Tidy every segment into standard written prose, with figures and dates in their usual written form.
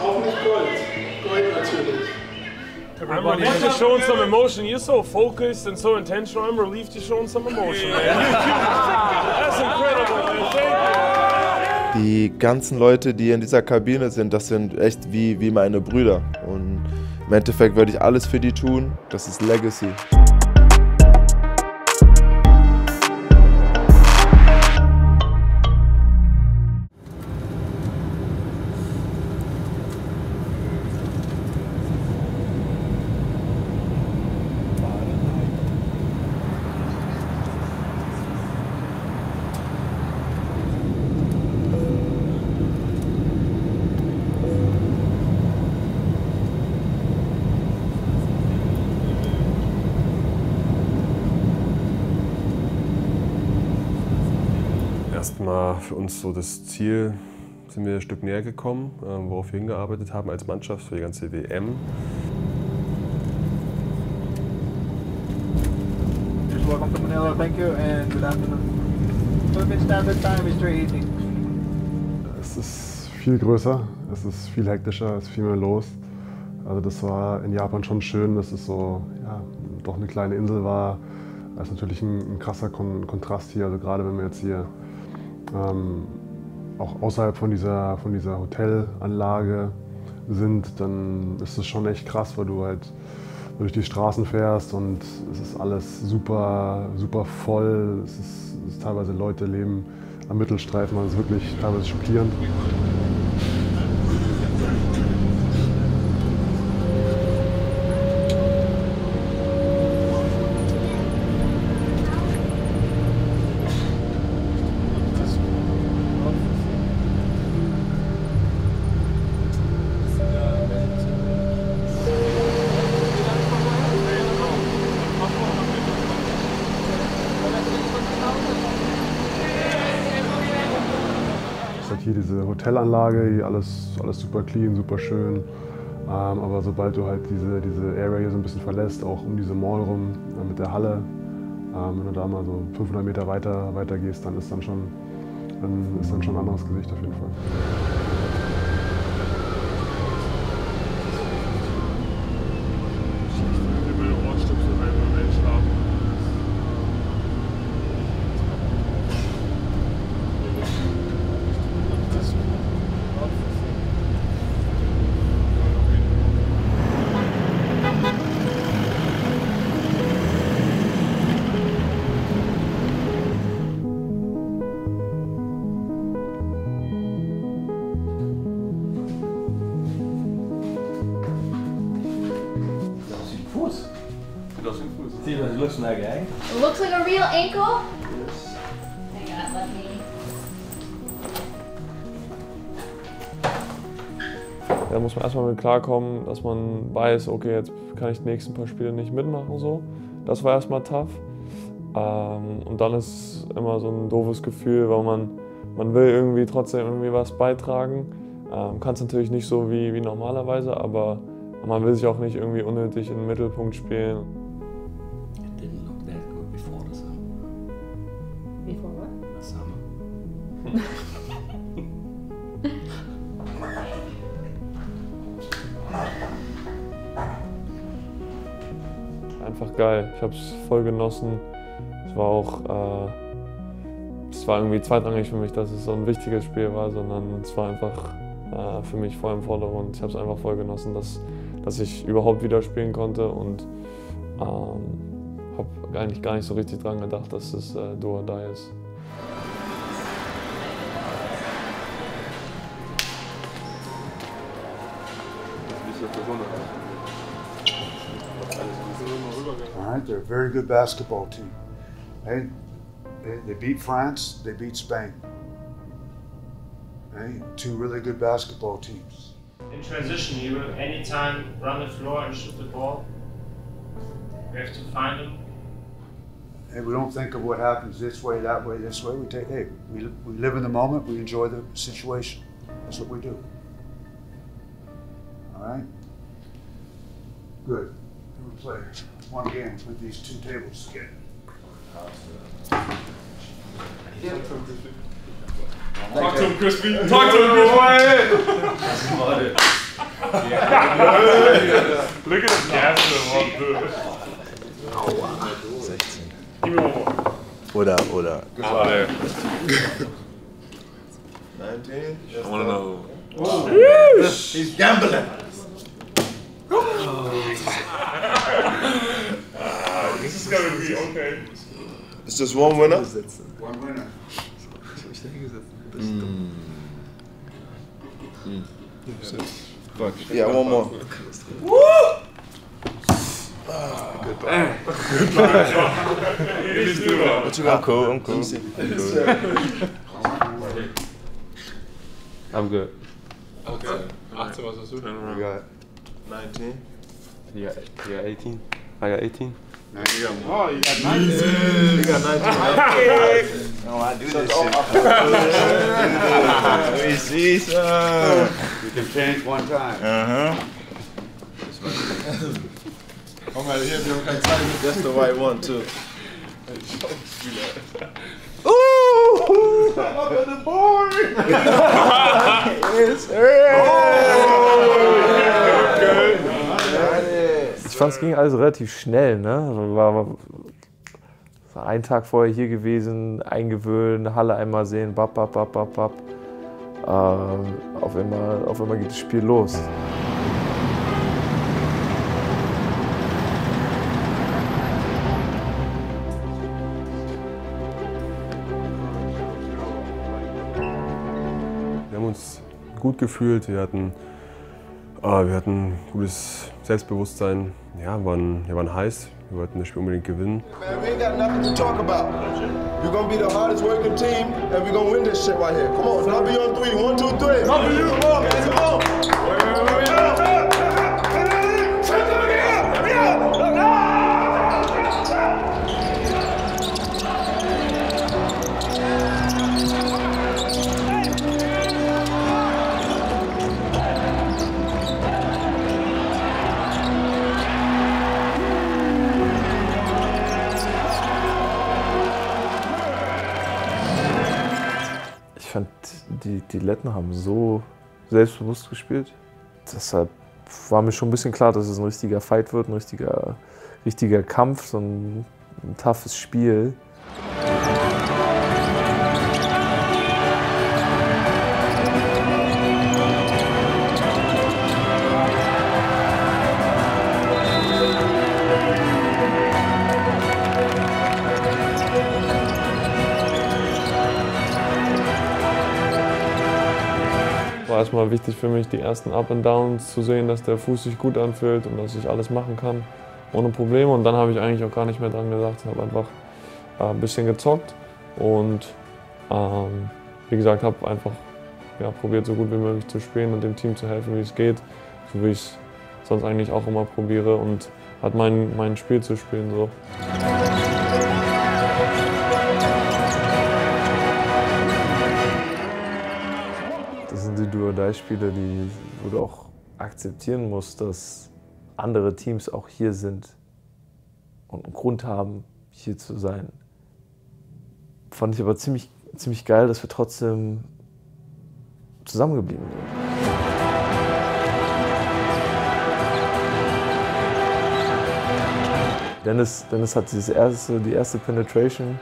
Auch nicht Gold. Gold natürlich. I'm relieved you're showing some emotion. You're so focused and so intentional. I'm relieved you're showing some emotion, man. That's incredible, man. Thank you. Die ganzen Leute, die in dieser Kabine sind, das sind echt wie meine Brüder. Und im Endeffekt würde ich alles für die tun. Das ist Legacy. Erstmal für uns so das Ziel, sind wir ein Stück näher gekommen, worauf wir hingearbeitet haben als Mannschaft für die ganze WM. Welcome to Manila, thank you and good afternoon. Philippine Standard Time is 3:18. Es ist viel größer, es ist viel hektischer, es ist viel mehr los. Also das war in Japan schon schön, dass es so, ja, doch eine kleine Insel war. Das ist natürlich ein krasser Kontrast hier, also gerade wenn wir jetzt hier auch außerhalb von dieser Hotelanlage sind, dann ist es schon echt krass, weil du halt durch die Straßen fährst und es ist alles super voll. Es ist teilweise Leute leben am Mittelstreifen, das ist wirklich teilweise schockierend. Hier diese Hotelanlage, hier alles super clean, super schön. Aber sobald du halt diese Area hier so ein bisschen verlässt, auch um diese Mall rum mit der Halle, wenn du da mal so 500 Meter weiter gehst, dann ist dann schon ein anderes Gesicht auf jeden Fall. See, it looks like, eh? It looks like a real ankle? Yes. Hang on, let me. Da muss man erstmal mit klarkommen, dass man weiß, okay, jetzt kann ich die nächsten paar Spiele nicht mitmachen. So. Das war erstmal tough. Und dann ist es immer so ein doofes Gefühl, weil man will irgendwie trotzdem irgendwie was beitragen. Kann es natürlich nicht so wie normalerweise, aber man will sich auch nicht irgendwie unnötig in den Mittelpunkt spielen. Before what? Summer. Einfach geil. Ich habe es voll genossen. Es war auch, es war irgendwie zweitrangig für mich, dass es so ein wichtiges Spiel war, sondern es war einfach für mich voll im Vordergrund. Ich habe es einfach voll genossen, dass ich überhaupt wieder spielen konnte und habe eigentlich gar nicht so richtig dran gedacht, dass es do or die ist. All right, they're a very good basketball team. They beat France, they beat Spain. Okay? Two really good basketball teams. In transition, you will anytime run the floor and shoot the ball. We have to find them. Hey, we don't think of what happens this way, that way, this way. We take, hey, we live in the moment, we enjoy the situation. That's what we do. All right? Good. We'll play one game with these two tables together. Talk to him, Crispy. Talk to him, boy. Look at the caption. 16. Gib mir mal. Oder. 19. I wanna know. He's gambling. This is gonna be okay. Is just one winner? One winner. Fuck. Yeah, one more. What you got? I'm cool. I'm good. Okay. 18 was das du? You got 19. You got 18? I got 18? Oh, you got 19. You got 19. No, I do this shit. Let me see some. You can change one time. That's the right one too. Ooh! I'm up on the board! Yes, sir! Ich fand, es ging alles relativ schnell. Ne? War einen Tag vorher hier gewesen, eingewöhnt, Halle einmal sehen, bap. Auf einmal geht das Spiel los. Wir haben uns gut gefühlt, wir hatten gutes Selbstbewusstsein, ja, wir waren heiß, wir wollten das Spiel unbedingt gewinnen. Man, we ain't got nothing to talk about. We're gonna be the hardest working team and we're gonna win this shit right here. Come on, I'll be on 3. 1, 2, 3. Come on, guys, come on. Ich fand, die Letten haben so selbstbewusst gespielt. Deshalb war mir schon ein bisschen klar, dass es ein richtiger Fight wird, ein richtiger Kampf, so ein toughes Spiel. War erstmal wichtig für mich, die ersten Up and Downs zu sehen, dass der Fuß sich gut anfühlt und dass ich alles machen kann, ohne Probleme. Und dann habe ich eigentlich auch gar nicht mehr dran gedacht, habe einfach ein bisschen gezockt und wie gesagt, habe einfach probiert, so gut wie möglich zu spielen und dem Team zu helfen, wie es geht, so wie ich es sonst eigentlich auch immer probiere und halt mein Spiel zu spielen. So. Das sind die Do-or-Die-Spiele, wo du auch akzeptieren musst, dass andere Teams auch hier sind und einen Grund haben, hier zu sein. Fand ich aber ziemlich geil, dass wir trotzdem zusammengeblieben sind. Dennis hat die erste Penetration,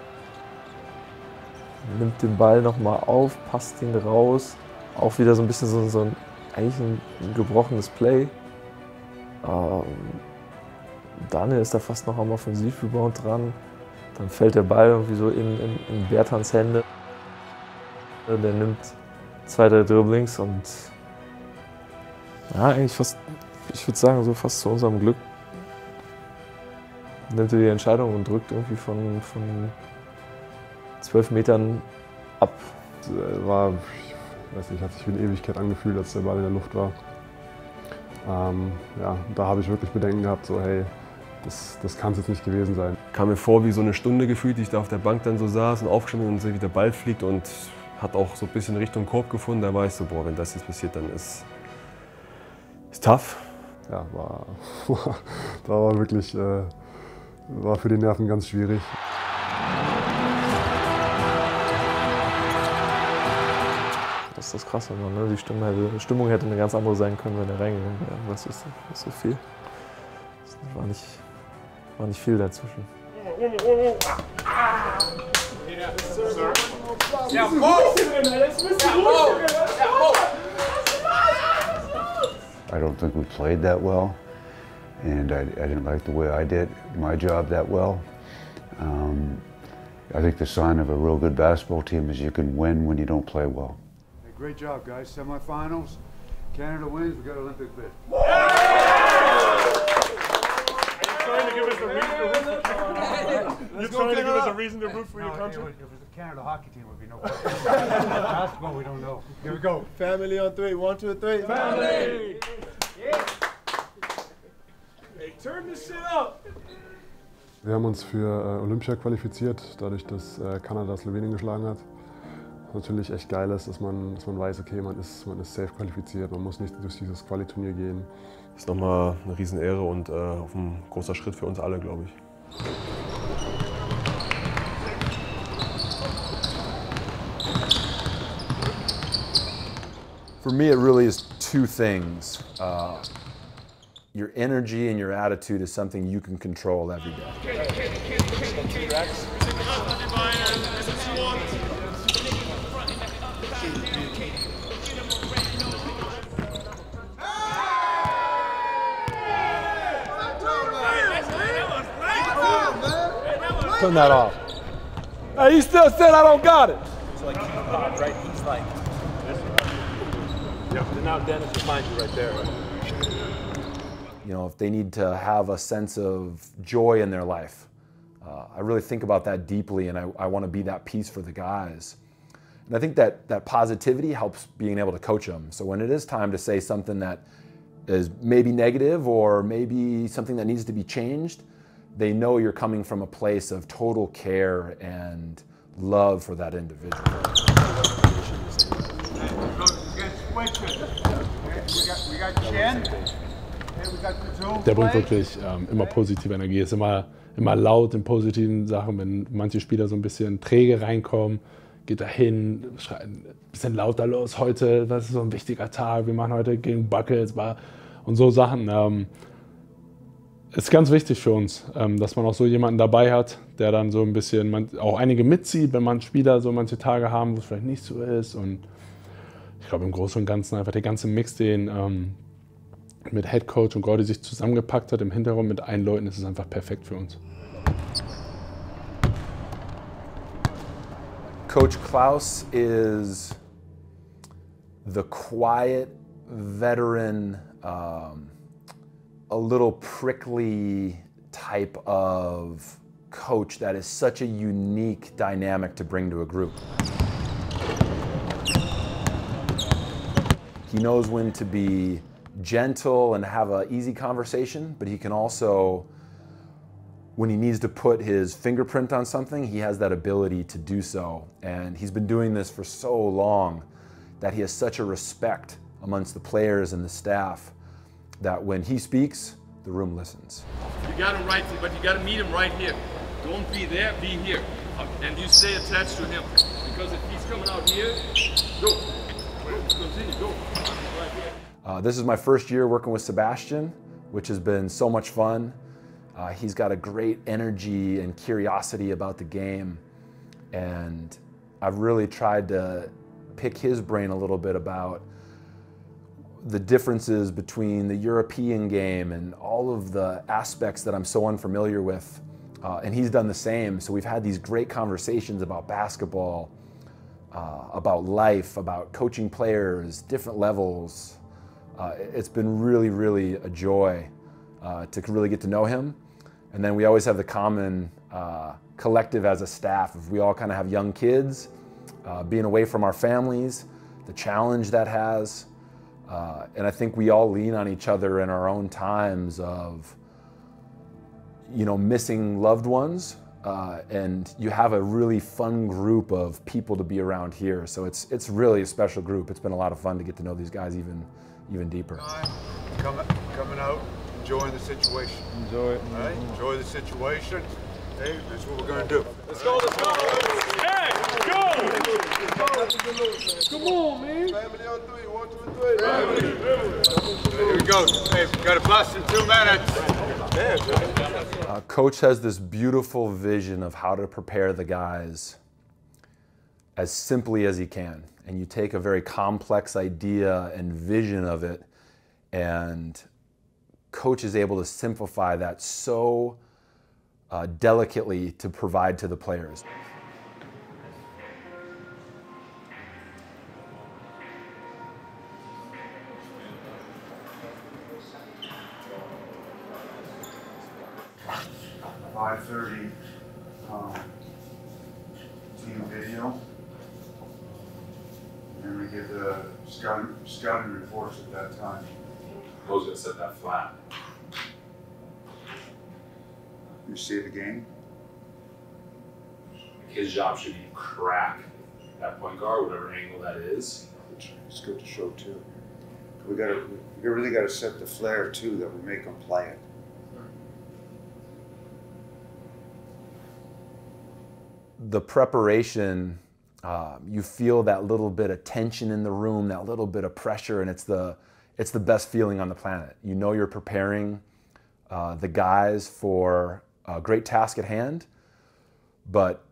nimmt den Ball nochmal auf, passt ihn raus. Auch wieder so ein bisschen eigentlich ein gebrochenes Play. Daniel ist da fast noch am Offensivrebound dran. Dann fällt der Ball irgendwie so in Bertans Hände. Der nimmt 2, 3 Dribblings und ja, eigentlich fast, ich würde sagen, so fast zu unserem Glück nimmt er die Entscheidung und drückt irgendwie von 12 Metern ab. War, ich weiß nicht, hat sich wie eine Ewigkeit angefühlt, als der Ball in der Luft war. Ja, da habe ich wirklich Bedenken gehabt, so hey, das kann es jetzt nicht gewesen sein. Kam mir vor wie so eine Stunde gefühlt, die ich da auf der Bank dann so saß und aufgestanden bin und sehe, wie der Ball fliegt und hat auch so ein bisschen Richtung Korb gefunden. Da war ich so, boah, wenn das jetzt passiert, dann ist tough. Ja, da war wirklich, war für die Nerven ganz schwierig. ist das Krasse. Ne? Die Stimmung hätte eine ganz andere sein können, wenn er reingegangen wäre. Was ist so viel? Es war nicht viel dazwischen. I don't think we played that well, and I didn't like the way I did my job that well. I think the sign of a real good basketball team is you can win when you don't play well. Hey, great job, guys. Semifinals. Canada wins. We got Olympic bid. Trying to give us a reason to root for You're trying to give us a reason to root for your country? If it was a Canada hockey team, it would be no problem. Basketball, we don't know. Here we go. Family on three. 1, 2, 3. Family! Yeah. Hey, turn this shit up! Wir haben uns für Olympia qualifiziert, dadurch, dass Kanada Slowenien geschlagen hat. Was natürlich echt geil ist, dass man weiß, okay, man ist safe qualifiziert, man muss nicht durch dieses Quali-Turnier gehen. Das ist nochmal eine Riesenehre und auch ein großer Schritt für uns alle, glaube ich. For me, it really is two things. Your energy and your attitude is something you can control every day. Turn that off. Hey, he still said I don't got it. So like keep pop, right? He's like. Yeah, and now Dennis will find you right there. You know, if they need to have a sense of joy in their life, I really think about that deeply, and I want to be that piece for the guys. And I think that positivity helps being able to coach them. So when it is time to say something that is maybe negative or maybe something that needs to be changed, they know you're coming from a place of total care and love for that individual. Der bringt wirklich immer positive Energie. Ist immer laut in positiven Sachen. Wenn manche Spieler so ein bisschen träge reinkommen, geht er hin, schreit ein bisschen lauter los. Heute, das ist so ein wichtiger Tag. Wir machen heute gegen Buckets und so Sachen. Ist ganz wichtig für uns, dass man auch so jemanden dabei hat, der dann so ein bisschen auch einige mitzieht, wenn man Spieler so manche Tage haben, wo es vielleicht nicht so ist. Und ich glaube, im Großen und Ganzen einfach der ganze Mix, den mit Head Coach und Gordie sich zusammengepackt hat im Hintergrund mit allen Leuten, ist es einfach perfekt für uns. Coach Klaus is the quiet veteran, a little prickly type of coach that is such a unique dynamic to bring to a group. He knows when to be gentle and have an easy conversation, but he can also, when he needs to put his fingerprint on something, he has that ability to do so. And he's been doing this for so long that he has such a respect amongst the players and the staff that when he speaks, the room listens. You got him right, but you got to meet him right here. Don't be there, be here. And you stay attached to him. Because if he's coming out here, go. Continue, go. Right here. This is my first year working with Sebastian, which has been so much fun. He's got a great energy and curiosity about the game. And I've really tried to pick his brain a little bit about the differences between the European game and all of the aspects that I'm so unfamiliar with. And he's done the same. So we've had these great conversations about basketball, about life, about coaching players, different levels. It's been really, really a joy to really get to know him. And then we always have the common collective as a staff. If we all kind of have young kids, being away from our families, the challenge that has. And I think we all lean on each other in our own times of, you know, missing loved ones. And you have a really fun group of people to be around here. So it's really a special group. It's been a lot of fun to get to know these guys even deeper. Coming out, enjoying the situation. Enjoy it. All right? Enjoy the situation. Hey, that's what we're gonna do. Let's go, let's go. Hey, go! Come on, man. Family on 3, 1, 2, 3. Here we go. Hey, we got a bus in 2 minutes. Coach has this beautiful vision of how to prepare the guys as simply as he can. And you take a very complex idea and vision of it, and Coach is able to simplify that so delicately to provide to the players. Team video, and we get the scouting reports at that time. Who's gonna set that flat? You see the game? His job should be crack that point guard, whatever angle that is. It's good to show too. We really gotta set the flair too, that we make them play it. The preparation, you feel that little bit of tension in the room, that little bit of pressure, and it's the best feeling on the planet. You know you're preparing the guys for a great task at hand, but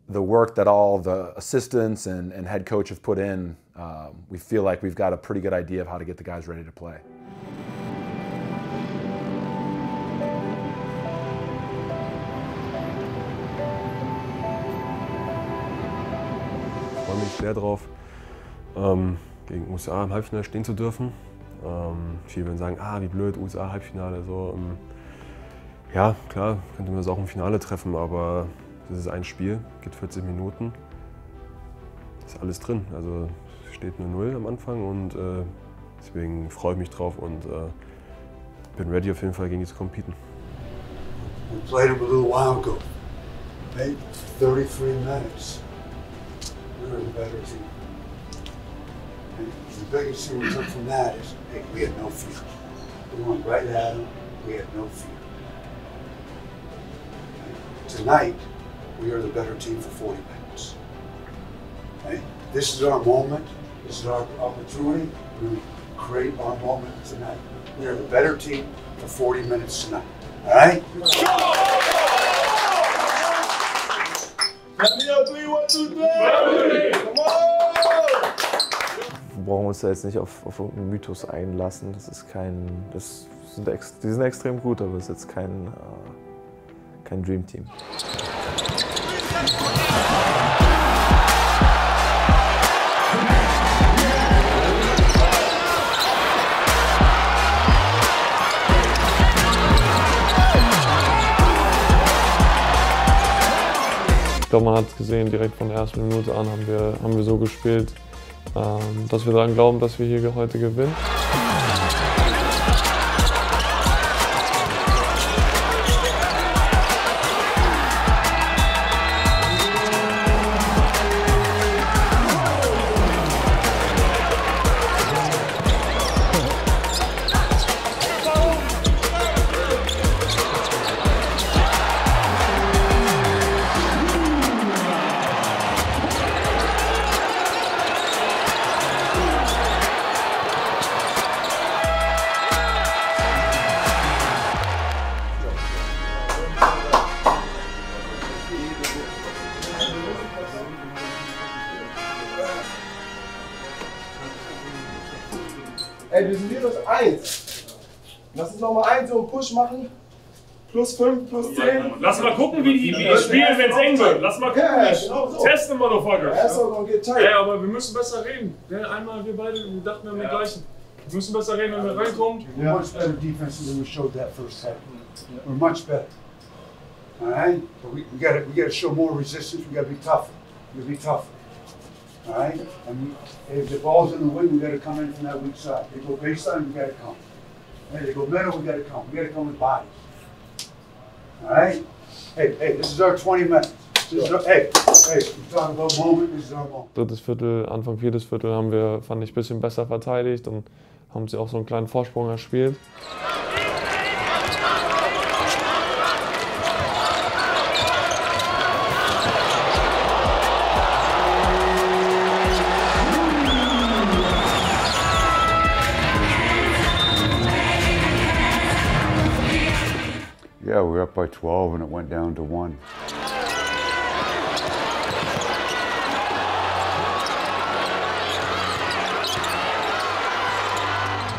the work that all the assistants and head coach have put in, we feel like we've got a pretty good idea of how to get the guys ready to play. Ich freue mich sehr drauf, gegen USA im Halbfinale stehen zu dürfen. Viele werden sagen, wie blöd, USA Halbfinale. So, ja, klar, könnte man das auch im Finale treffen, aber das ist ein Spiel, geht 40 Minuten. Ist alles drin. Also es steht nur 0 am Anfang und deswegen freue ich mich drauf und bin ready auf jeden Fall gegen die zu competen. We played them a little while ago. Made 33 minutes. We're the better team. And the biggest thing we took from that is, hey, we had no fear. We went right at them. We had no fear. Tonight, we are the better team for 40 minutes. Okay? This is our moment. This is our opportunity. We create our moment tonight. We are the better team for 40 minutes tonight. All right? Wir brauchen uns da jetzt nicht auf irgendeinen Mythos einlassen. Die sind extrem gut, aber es ist jetzt kein Dream Team. Ich glaube, man hat es gesehen, direkt von der ersten Minute an haben wir so gespielt, dass wir daran glauben, dass wir hier heute gewinnen. Ey, wir sind hier das 1. Lass uns nochmal 1 so einen Push machen. Plus 5, plus 10. Lass mal gucken, wie die spielen, wenn es eng wird. Lass mal gucken. Ja, genau so. Testen, Motherfuckers. Ja, aber wir müssen besser reden. Einmal wir beide, wir dachten, wir haben den gleichen. Wir müssen besser reden, wenn wir reinkommen. We're much better defense than we showed that first set. We're much better. All right? But we gotta show more resistance. We gotta be tougher. We gotta be tougher. All right? And if the ball's in the wing, we gotta come in from that weak side. They go baseline, we gotta come. Hey, they go middle, we gotta come. We gotta come with bodies. All right? Hey, this is our 20 minutes. Hey, we talk about moment, this is our moment. Drittes Viertel, Anfang viertes Viertel haben wir, fand ich, ein bisschen besser verteidigt und haben sie auch so einen kleinen Vorsprung erspielt. we were up by 12 and it went down to 1.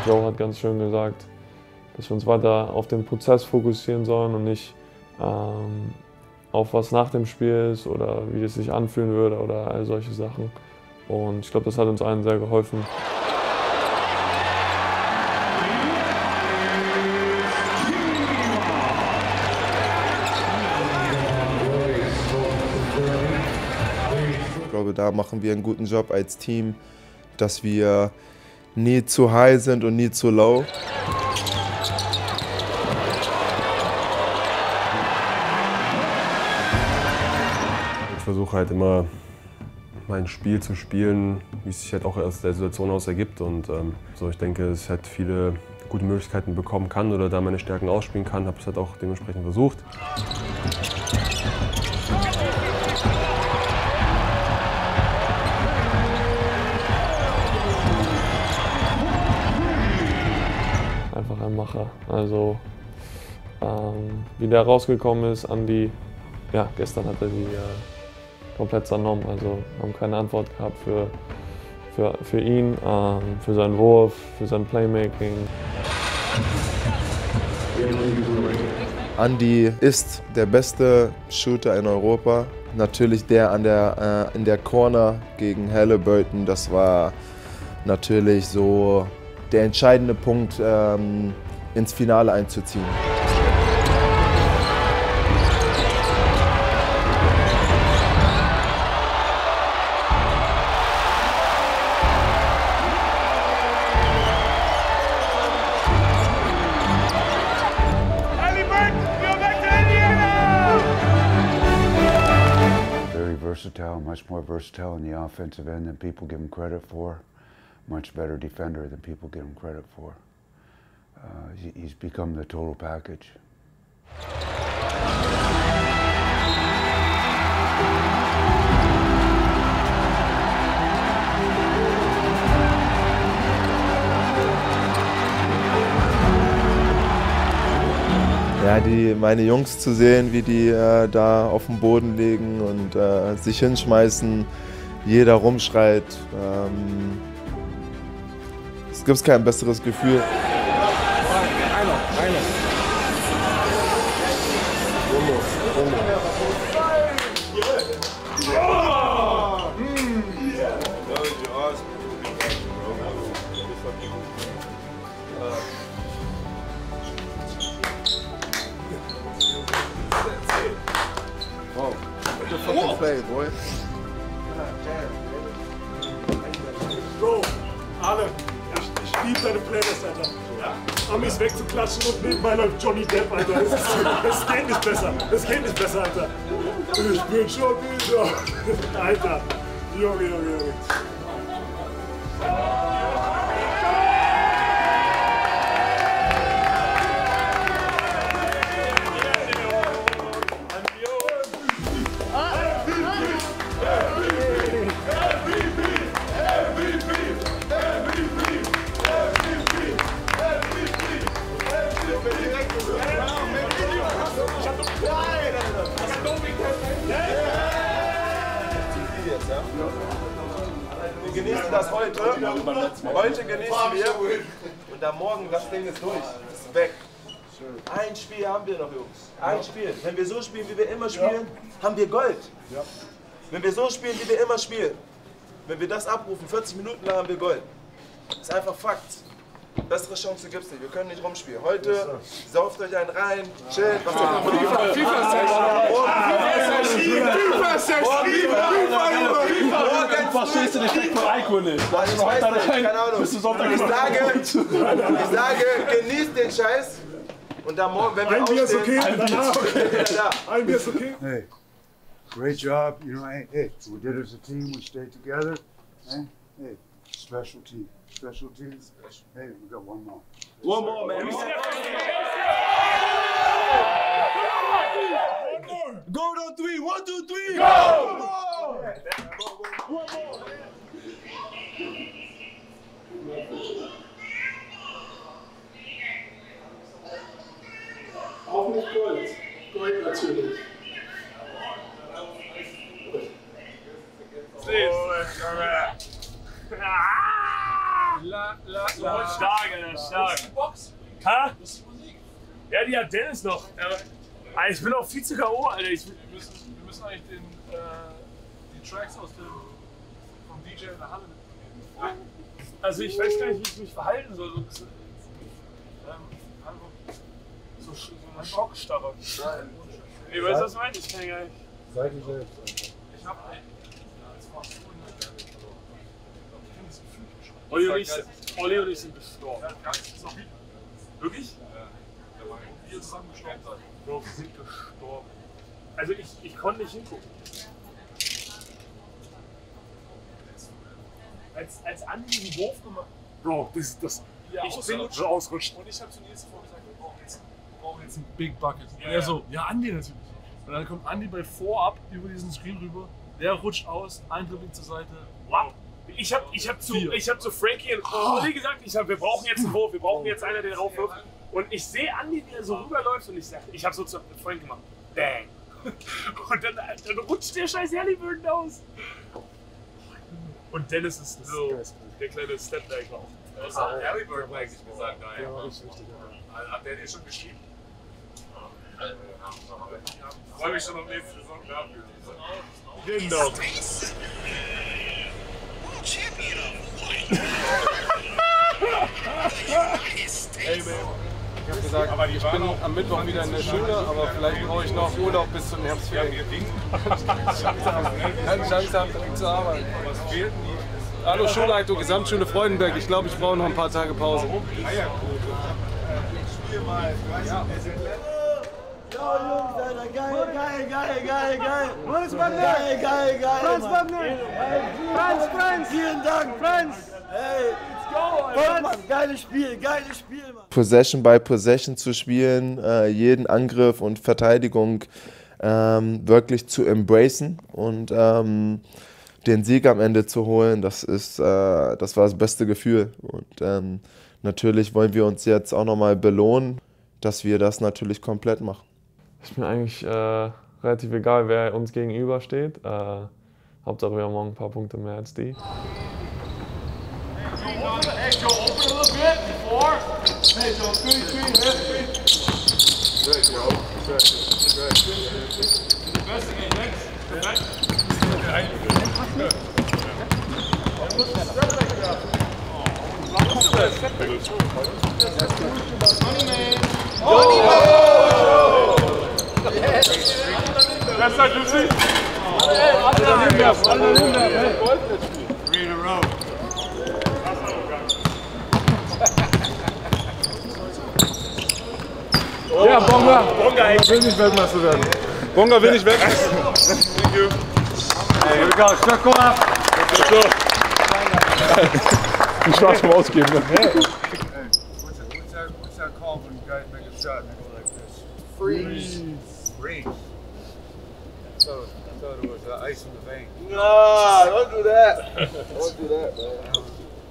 Joe hat ganz schön gesagt, dass wir uns weiter auf den Prozess fokussieren sollen und nicht auf was nach dem Spiel ist oder wie es sich anfühlen würde oder all solche Sachen. Und ich glaube, das hat uns allen sehr geholfen. Ich glaube, da machen wir einen guten Job als Team, dass wir nie zu high sind und nie zu low. Ich versuche halt immer mein Spiel zu spielen, wie es sich halt auch aus der Situation aus ergibt. Und so, ich denke, dass ich halt viele gute Möglichkeiten bekommen kann oder da meine Stärken ausspielen kann, habe es halt auch dementsprechend versucht. Einfach ein Macher. Also wie der rausgekommen ist, Andi, ja, gestern hat er die komplett zernommen. Also haben keine Antwort gehabt für ihn, für seinen Wurf, für sein Playmaking. Andi ist der beste Shooter in Europa. Natürlich der in der Corner gegen Halliburton, das war natürlich so der entscheidende Punkt, ins Finale einzuziehen. Versatile, much more versatile in the offensive end than people give him credit for. Much better defender than people give him credit for. He's become the total package. Ja, meine Jungs zu sehen, wie die da auf dem Boden liegen und sich hinschmeißen, jeder rumschreit. Es gibt kein besseres Gefühl. Play, boy. Bro, alle, ich liebe deine Playlist, Alter. Ja? Amis wegzuklatschen und nebenbei läuft Johnny Depp, Alter. Das geht nicht besser. Das geht nicht besser, Alter. Ich bin schon wieder. Alter. Junge. Wir genießen das heute. Heute genießen wir. Und am Morgen, das Ding ist durch. Das ist weg. Ein Spiel haben wir noch, Jungs. Ein Spiel. Wenn wir so spielen, wie wir immer spielen, haben wir Gold. Wenn wir so spielen, wie wir immer spielen, wenn wir das abrufen, 40 Minuten lang haben wir Gold. Das ist einfach Fakt. Bessere Chance gibt's nicht. Wir können nicht rumspielen. Heute sauft euch einen rein, chillt. Verstehst du den Effekt von Alkohol nicht? Ich weiß nicht, keine Ahnung. Ich sage, genießt den Scheiß. Und dann morgen, wenn wir aufstehen... Ein Bier ist okay. Ein Bier ist okay. Hey, great job. You know, hey, we did it as a team. We stayed together. Hey, special team. Special teams. Hey, we got one more. One more, man. Go on 3. 1, 2, 3. Go! One more. Auch nicht Gold. Stark, Alter, stark. Ha? Ja, die hat Dennis noch. Alter, ich bin auch viel zu K.O., Alter. Wir müssen eigentlich die Tracks aus vom DJ in der Halle mitnehmen. Also ich weiß gar nicht, wie ich mich verhalten soll. So ein bisschen, so ein Schockstarre. Nee, weißt du, was ich meine? Ich kann gar nicht. Seid ihr selbst. Ich hab Olli und ich sind gestorben. Wirklich? Wir zusammen gestorben sein. Bro, wir sind gestorben. Also ich konnte nicht hingucken. Als Andi diesen Wurf gemacht. Bro, das ich bin schon ausrutscht. Und ich habe zunächst vorgesagt, wir brauchen jetzt einen Big Bucket. Und er so, ja Andi natürlich. Und dann kommt Andi bei Vorab über diesen Screen rüber. Der rutscht aus, ein Dribbling zur Seite. Wow. Ich hab zu Frankie und Olli gesagt, wir brauchen jetzt einen Wurf, wir brauchen jetzt einer, der drauf wirft. Und ich sehe Andi, wie er so rüberläuft und ich habe so zu Frank gemacht. Bang. Und dann rutscht der scheiß Halliburton aus. Und Dennis ist so der kleine Stepback auch. Das hat Halliburton eigentlich gesagt, nein. Der war richtig wichtig. Hat der dir schon geschrieben? Ich freue mich schon auf nächste Saison dafür. Genau. Hey man, ich habe gesagt, ich bin am Mittwoch wieder in der Schule, aber vielleicht brauche ich noch Urlaub bis zum Herbstferien. Keine Chance haben, direkt zu arbeiten. Was fehlt denn? Hallo Schulleitung, Gesamtschule Freudenberg. Ich glaube, ich brauche noch ein paar Tage Pause. Spiel mal. Ja, Jungs, Alter, geil. Wo ist Wagner? Geil. Franz Wagner. Franz. Vielen Dank, Franz. Hey, let's go, Alter. Mann, geiles Spiel, Mann. Possession by Possession zu spielen, jeden Angriff und Verteidigung wirklich zu embracen und den Sieg am Ende zu holen, das war das beste Gefühl. Und natürlich wollen wir uns jetzt auch nochmal belohnen, dass wir das natürlich komplett machen. Ist mir eigentlich relativ egal, wer uns gegenüber steht. Hauptsache wir haben morgen ein paar Punkte mehr als die. Hey, Joe, open a little bit before. Hey, Joe, 33, Good, Joe. That's not Lucy. Three in a row. Ja, Bonga will nicht Weltmeister werden. Bonga will nicht weg. Thank you. Hey, here we go. Circle up. Viel Spaß beim Ausgeben. Ne? Hey, what's that called when you guys make a shot and they go like this? Freeze. I thought it was ice in the vein. No, don't do that. Don't do that, man.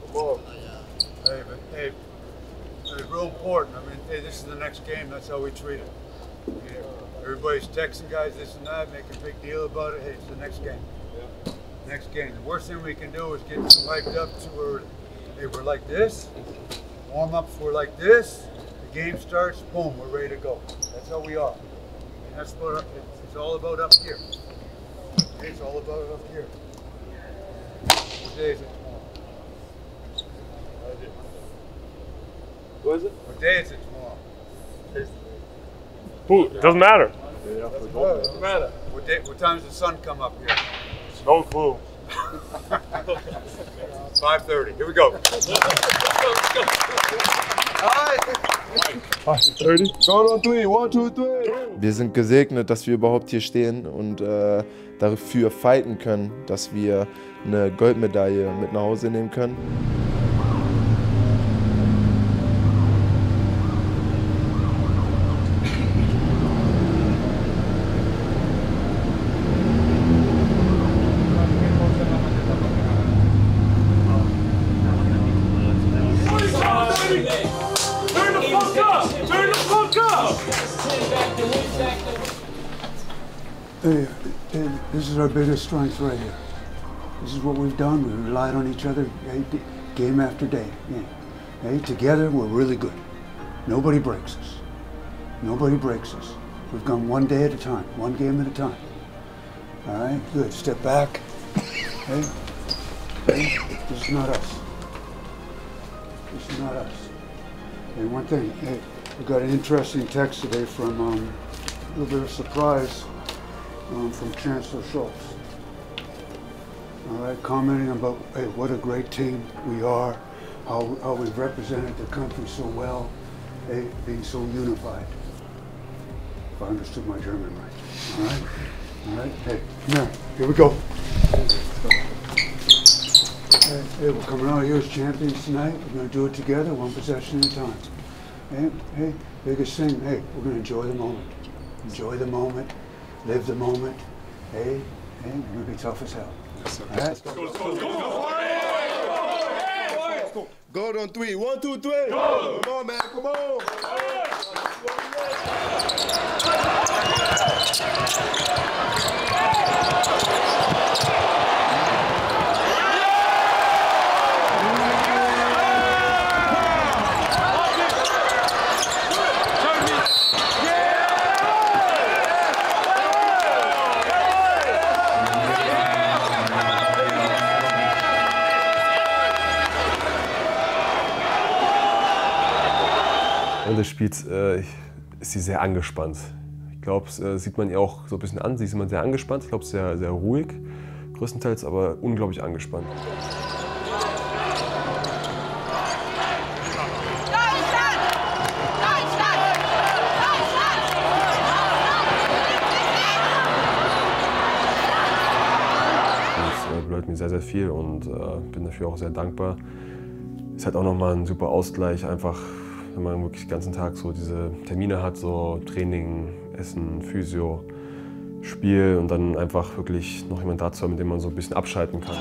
Come on. Hey, it's real important. I mean, hey, this is the next game. That's how we treat it. Everybody's texting guys this and that, making a big deal about it. Hey, it's the next game. Next game. The worst thing we can do is get them hyped up to where, hey, we're like this. Warm-ups, we're like this. The game starts, boom, we're ready to go. That's how we are. And that's what it's all about up here. It's all about up here. What day is it tomorrow? What is it? What day is it tomorrow? Who? Doesn't matter. Doesn't matter. What time does the sun come up here? No clue. 5:30. Here we go. 5:30. Count on three. 1, 2, 3. Wir sind gesegnet, dass wir überhaupt hier stehen und dafür fighten können, dass wir eine Goldmedaille mit nach Hause nehmen können. Hey, this is our biggest strength right here. This is what we've done. We relied on each other. Hey, game after day. Hey, together we're really good. Nobody breaks us. Nobody breaks us. We've gone one day at a time, one game at a time. All right, good. Step back. Hey, this is not us. This is not us. And one thing, hey, we got an interesting text today from a little bit of surprise from Chancellor Schultz. All right, commenting about, hey, what a great team we are, how we've represented the country so well, hey, being so unified. If I understood my German right. All right? All right? Hey, come here. Here we go. Hey, we're coming out here as champions tonight. We're going to do it together, one possession at a time. Hey, biggest thing, hey, we're going to enjoy the moment. Enjoy the moment. Live the moment. Hey, we're going to be tough as hell. All right? Go on 3. 1, 2, 3. Go. Come on, man. Come on. Während des Spiels ist sie sehr angespannt. Ich glaube, das sieht man ihr auch so ein bisschen an. Sie ist immer sehr angespannt. Ich glaube, sehr, sehr ruhig, größtenteils, aber unglaublich angespannt. Das bedeutet mir sehr, sehr viel und bin dafür auch sehr dankbar. Ist halt auch nochmal ein super Ausgleich, einfach, wenn man wirklich den ganzen Tag so diese Termine hat, so Training, Essen, Physio, Spiel und dann einfach wirklich noch jemand dazu haben, mit dem man so ein bisschen abschalten kann.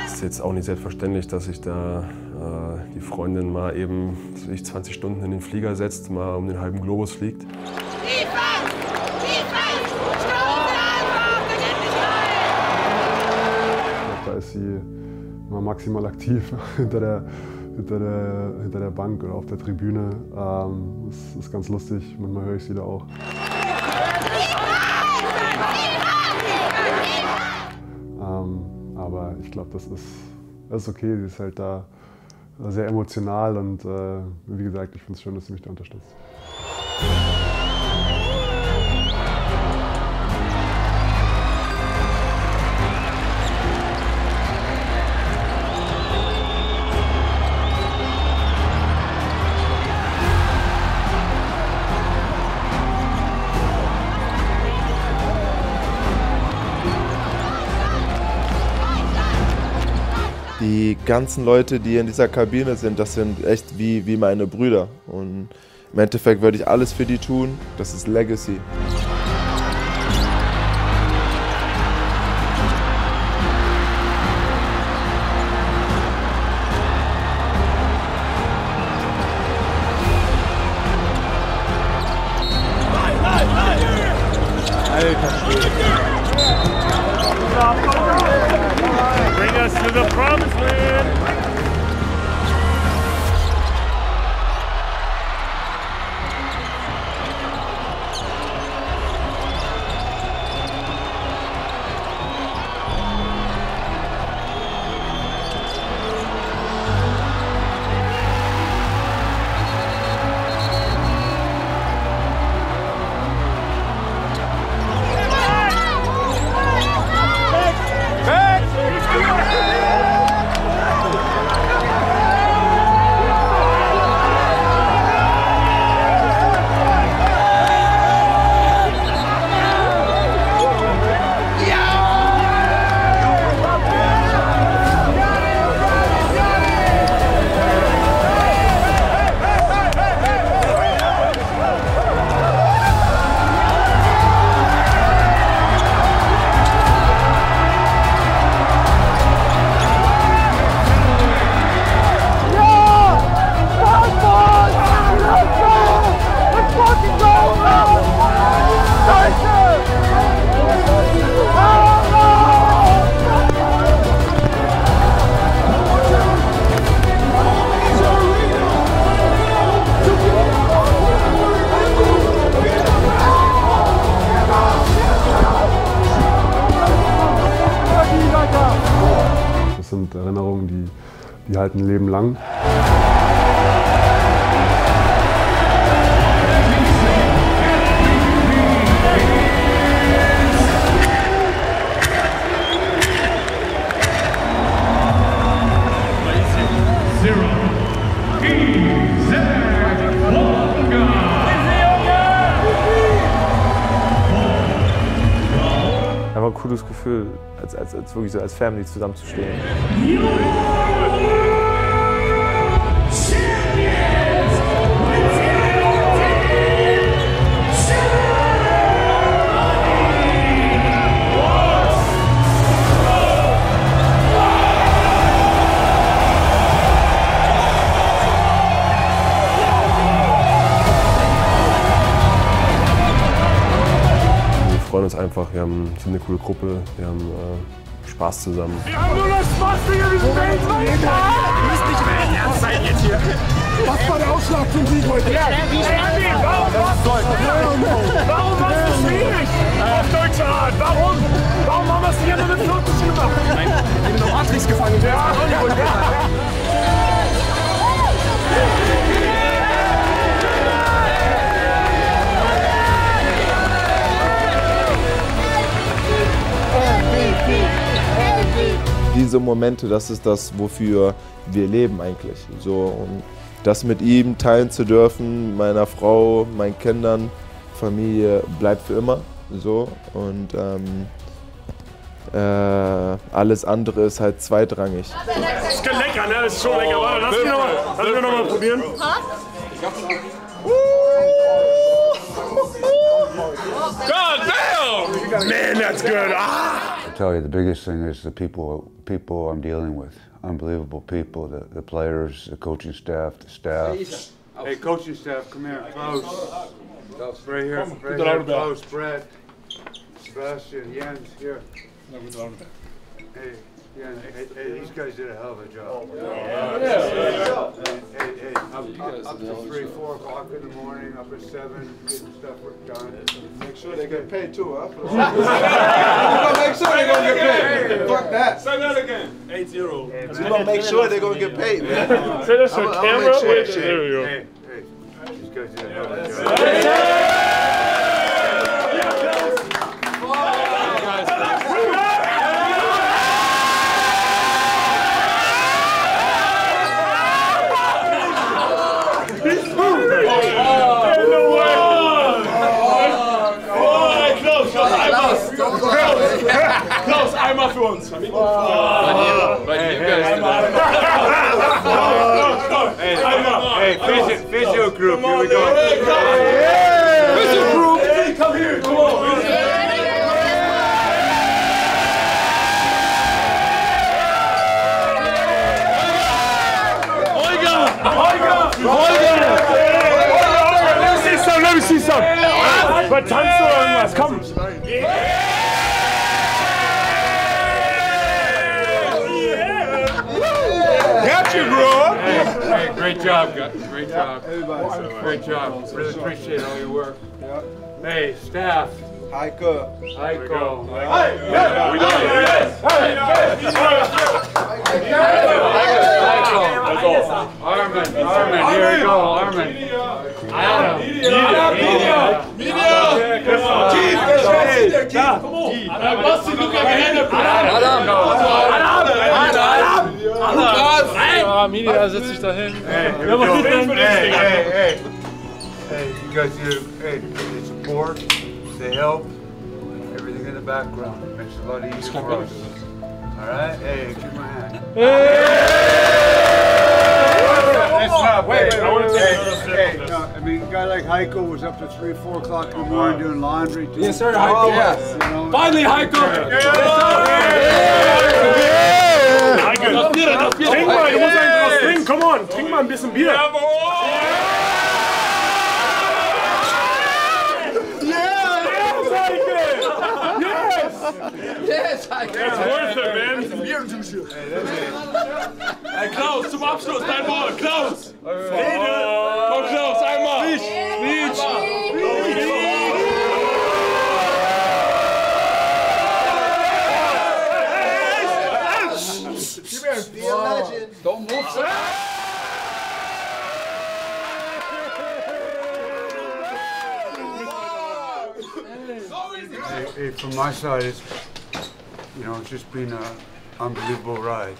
Es ist jetzt auch nicht selbstverständlich, dass ich da die Freundin mal eben 20 Stunden in den Flieger setzt, mal um den halben Globus fliegt. Da ist sie immer maximal aktiv hinter der Bank oder auf der Tribüne. Das ist ganz lustig, manchmal höre ich sie da auch. Aber ich glaube, das ist okay, sie ist halt da sehr emotional und wie gesagt, ich finde es schön, dass sie mich da unterstützt. Die ganzen Leute, die in dieser Kabine sind, das sind echt wie meine Brüder. Und im Endeffekt würde ich alles für die tun. Das ist Legacy. Bring us to the promised land. die halten ein Leben lang. Einfach ein cooles Gefühl, als wirklich so als Family zusammenzustehen. Wir freuen uns einfach, wir sind eine coole Gruppe, wir haben Spaß zusammen. Wir haben nur noch Spaß, Digga, wir sind Weltmeister! Du müsst nicht mehr ernst sein jetzt hier. Was war der Ausschlag zum Sieg heute? Ja, warum war es so schwierig? Auf deutsche Art, warum? Warum haben wir es hier nur mit 40 gemacht? Nein, wir haben noch Matrix gefangen. Ja. Diese Momente, das ist das, wofür wir leben eigentlich. So, und das mit ihm teilen zu dürfen, meiner Frau, meinen Kindern, Familie, bleibt für immer. So, und alles andere ist halt zweitrangig. Das ist lecker, ne? Das ist schon lecker. Warte, lass mich noch mal probieren. God damn! Man, that's good. I tell you, the biggest thing is the people I'm dealing with. Unbelievable people, the players, the coaching staff, the staff. Hey, coaching staff, come here, close. Right here, close. Brad, Sebastian, Jens, here. Hey, Jens, hey, these guys did a hell of a job. Hey, up to 3, 4 o'clock in the morning, up at 7, getting stuff done. Make sure they get paid too, huh? Make sure they're gonna get paid. Fuck that. Say that again. 8-0. We're gonna make sure they're gonna get paid, man. Say this on camera. There we go. Hey, these guys did a hell of a job. Klaus, einmal für uns. Hey, visual group, here we go. Visual group, come here, come on. Let me see some. Was tanzt du irgendwas? Komm. Got you, bro. Hey, great job, guys. Great job. Great job. Really appreciate all your work. Hey, staff. Heiko. Heiko. Armin, here we go, Armin. Adam. Media setzt sich da hin. Hey, you guys do, hey, they support, they help, everything in the background. It makes it a lot easier for us. Alright? Hey, give my hand. Wait, I want to take no, I mean, a guy like Heiko was up to 3, 4 o'clock in the morning doing laundry. Yes, sir, Heiko. Yes. You know, finally, Heiko. Heiko. Trink mal, du musst einfach was trinken. Come on, trink mal ein bisschen Bier. Yes, I can. It's worth it, man. Hey, Klaus, zum Abschluss, dein Wort. Klaus. Komm, Klaus, einmal. Beach. Don't move From my side, it's just been an unbelievable ride.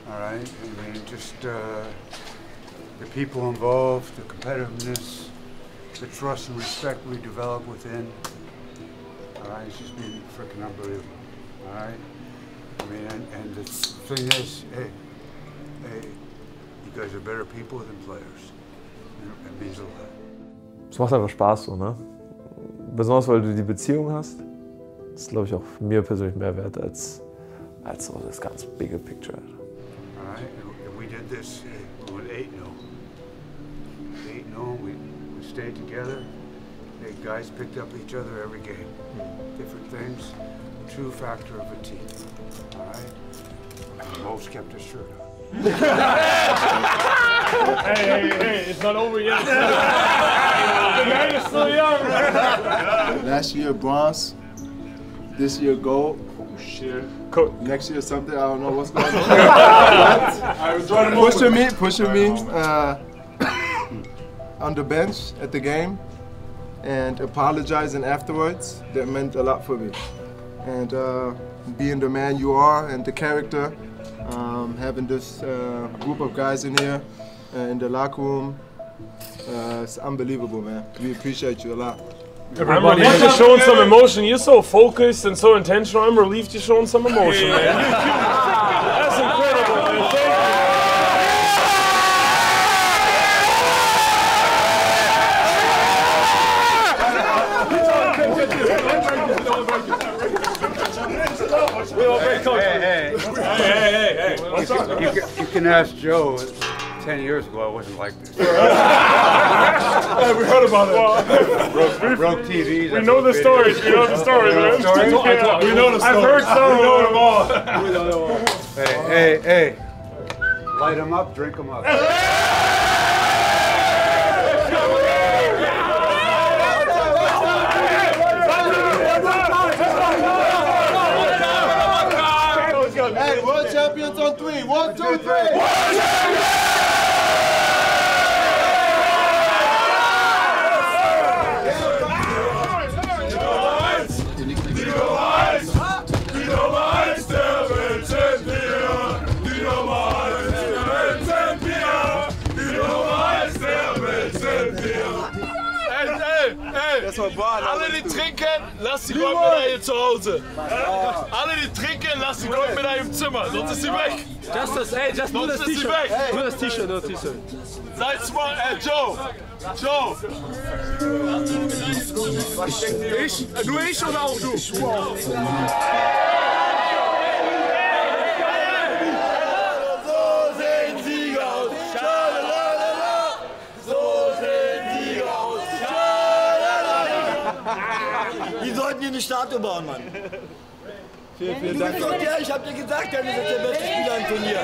All right, I mean, just the people involved, the competitiveness, the trust and respect we develop within. All right, it's just been freaking unbelievable. All right, I mean, and the thing is, hey, you guys are better people than players. It means a lot. Es macht einfach Spaß so, ne? Besonders weil du die Beziehung hast. Das ist, glaube ich, auch mir persönlich mehr wert als so das ganz bigger picture. All right, and we did this with 8-0. 8-0, we stayed together. The guys picked up each other every game. Different things. True factor of a team. All right? And most kept his shirt on. Hey, it's not over yet. The man is still young. Last year bronze, this year gold. Oh shit. Next year something, I don't know what's going on. Pushing me on the bench at the game and apologizing afterwards, that meant a lot for me. And being the man you are and the character, having this group of guys in here in the locker room, it's unbelievable, man. We appreciate you a lot. I'm relieved you're showing some emotion. You're so focused and so intentional. I'm relieved you're showing some emotion, man. That's incredible, man. Thank You can ask Joe. 10 years ago, I wasn't like this. We heard about it. Broke TVs. We know the stories. We know the stories, man. We know the stories. I've heard some. We know them all. Hey. Light them up, drink them up. Hey, world champions on 3. 1, 2, 3. Alle die trinken, lass die Goldmedaille zu Hause. Alle die trinken, lass die Goldmedaille im Zimmer, sonst ist sie weg. Just nur das T-Shirt. Nur das T-Shirt, nur das T-Shirt. Seid smart, Joe. Nur ich oder auch du? Die sollten hier eine Statue bauen, Mann. Vielen Dank. Ich hab dir gesagt, Dennis ist der beste Spieler im Turnier.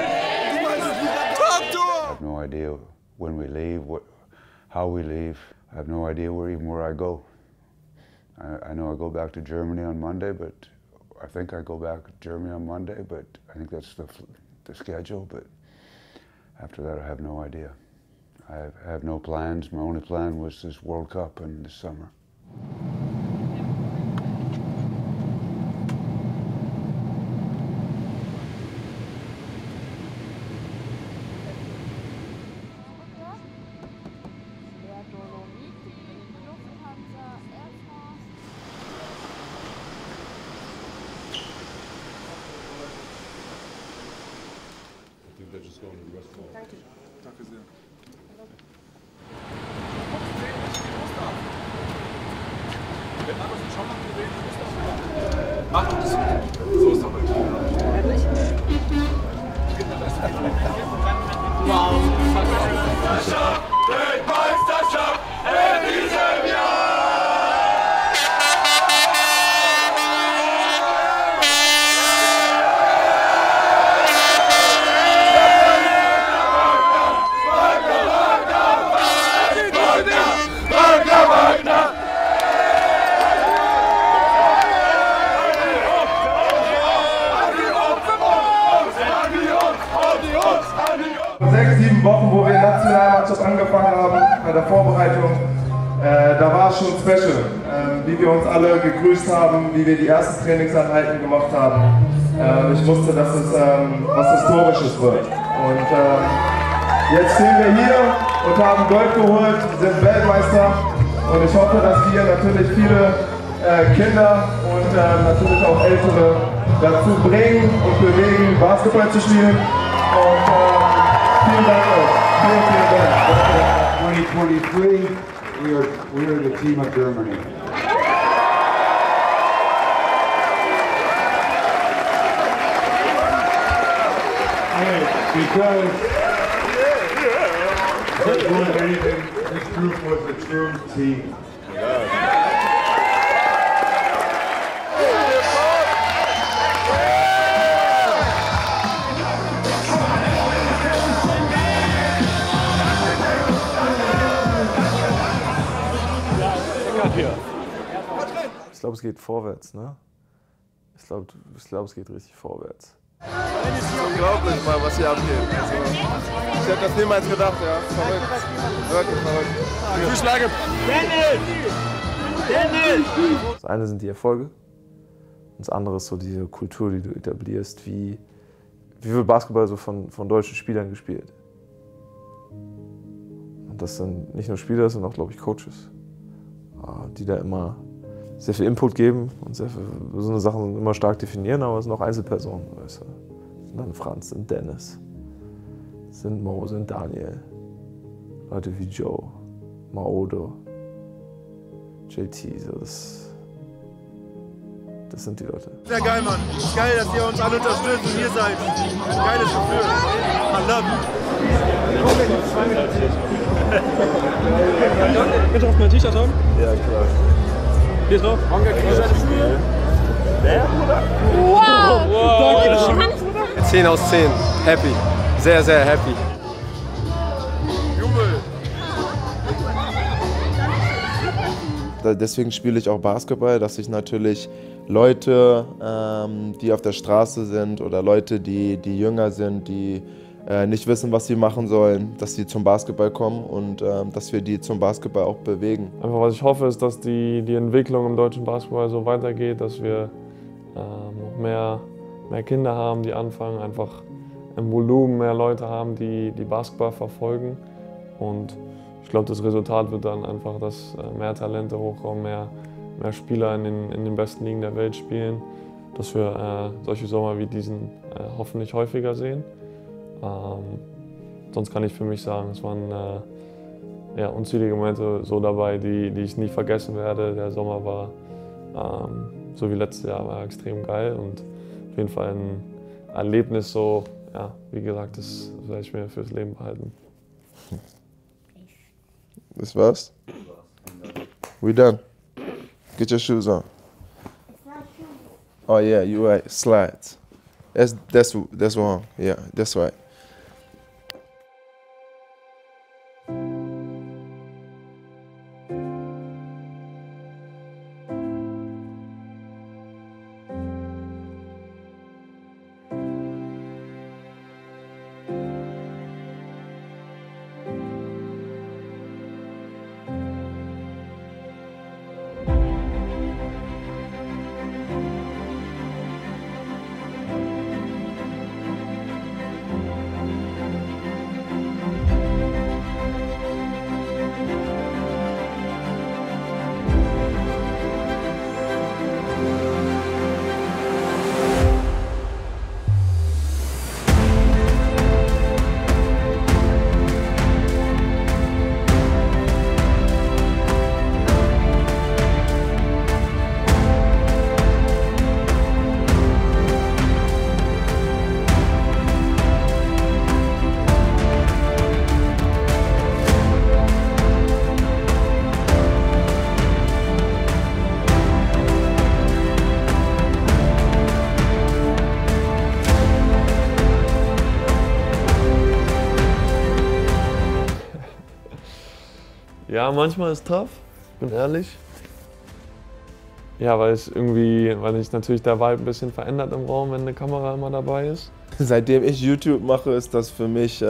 Du meinst es nicht. I have no idea when we leave, how we leave. I have no idea where I go. I know I go back to Germany on Monday, but I think I go back to Germany on Monday, but I think that's the schedule. But after that, I have no idea. I have no plans. My only plan was this World Cup and this summer. Danke sehr. Mach doch das. So ist doch richtig. Wow. Weltmeisterschaft in diesem Jahr! Vor 6, 7 Wochen, wo wir in der Nationalmannschaft angefangen haben, bei der Vorbereitung, Da war es schon special, wie wir uns alle gegrüßt haben, wie wir die ersten Trainingseinheiten gemacht haben. Ich wusste, dass es was Historisches wird. Und jetzt stehen wir hier und haben Gold geholt, sind Weltmeister. Und ich hoffe, dass wir natürlich viele Kinder und natürlich auch Ältere dazu bringen und bewegen, Basketball zu spielen. Und vielen Dank euch. Vielen Dank. 2023, we are the team of Germany. Because more than anything, this group was a true team. Ich glaube, es geht vorwärts, ne? Ich glaube, es geht richtig vorwärts. Es ist unglaublich, mal, was hier abgeht. Also, ich hätte das niemals gedacht, ja. Verrückt. Wirklich verrückt. Zuschlage. Das eine sind die Erfolge, und das andere ist so diese Kultur, die du etablierst. Wie wird Basketball so von deutschen Spielern gespielt? Und das sind nicht nur Spieler, sondern auch, glaube ich, Coaches, die da immer sehr viel Input geben und so eine Sachen immer stark definieren, aber es sind auch Einzelpersonen, weißt du. Sind dann Franz, sind Dennis, sind Mo, sind Daniel, Leute wie Joe, Maodo, JT, so das sind die Leute. Sehr geil, Mann. Geil, dass ihr uns alle unterstützt und hier seid. Geiles Gefühl. I love you. Kannst du auf mein T-Shirt haben? Ja, klar. Hier ist drauf. Manga kriegst du eine Schuhe. Wow! 10 aus 10. Happy. Sehr, sehr happy. Deswegen spiele ich auch Basketball, dass ich natürlich Leute, die auf der Straße sind oder Leute, die jünger sind, die nicht wissen, was sie machen sollen, dass sie zum Basketball kommen und dass wir die zum Basketball auch bewegen. Einfach was ich hoffe, ist, dass die Entwicklung im deutschen Basketball so weitergeht, dass wir noch mehr Kinder haben, die anfangen, einfach im Volumen mehr Leute haben, die Basketball verfolgen. Und ich glaube, das Resultat wird dann einfach, dass mehr Talente hochkommen, mehr Spieler in den besten Ligen der Welt spielen, dass wir solche Sommer wie diesen hoffentlich häufiger sehen. Sonst kann ich für mich sagen, es waren unzählige Momente so dabei, die ich nie vergessen werde. Der Sommer war, so wie letztes Jahr, war extrem geil und auf jeden Fall ein Erlebnis, so, ja, wie gesagt, das werde ich mir fürs Leben behalten. Das war's? We done. Get your shoes on. Oh yeah, you're right. Slides. That's wrong. Yeah, that's right. Ja, manchmal ist es tough, bin ehrlich. Ja, weil sich natürlich der Vibe ein bisschen verändert im Raum, wenn eine Kamera immer dabei ist. Seitdem ich YouTube mache, ist das für mich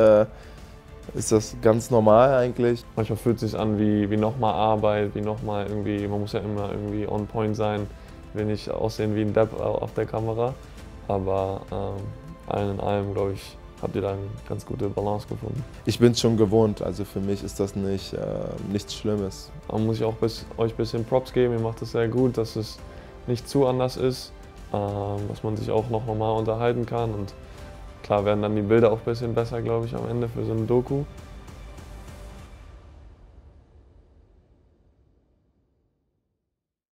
ist das ganz normal eigentlich. Manchmal fühlt es sich an wie nochmal Arbeit, wie nochmal irgendwie, man muss ja immer irgendwie on point sein, will nicht aussehen wie ein Depp auf der Kamera. Aber allen in allem, glaube ich, habt ihr da eine ganz gute Balance gefunden. Ich bin schon gewohnt, also für mich ist das nichts Schlimmes. Da muss ich auch euch ein bisschen Props geben, ihr macht das sehr gut, dass es nicht zu anders ist, dass man sich auch noch normal unterhalten kann. Und klar werden dann die Bilder auch ein bisschen besser, glaube ich, am Ende für so eine Doku.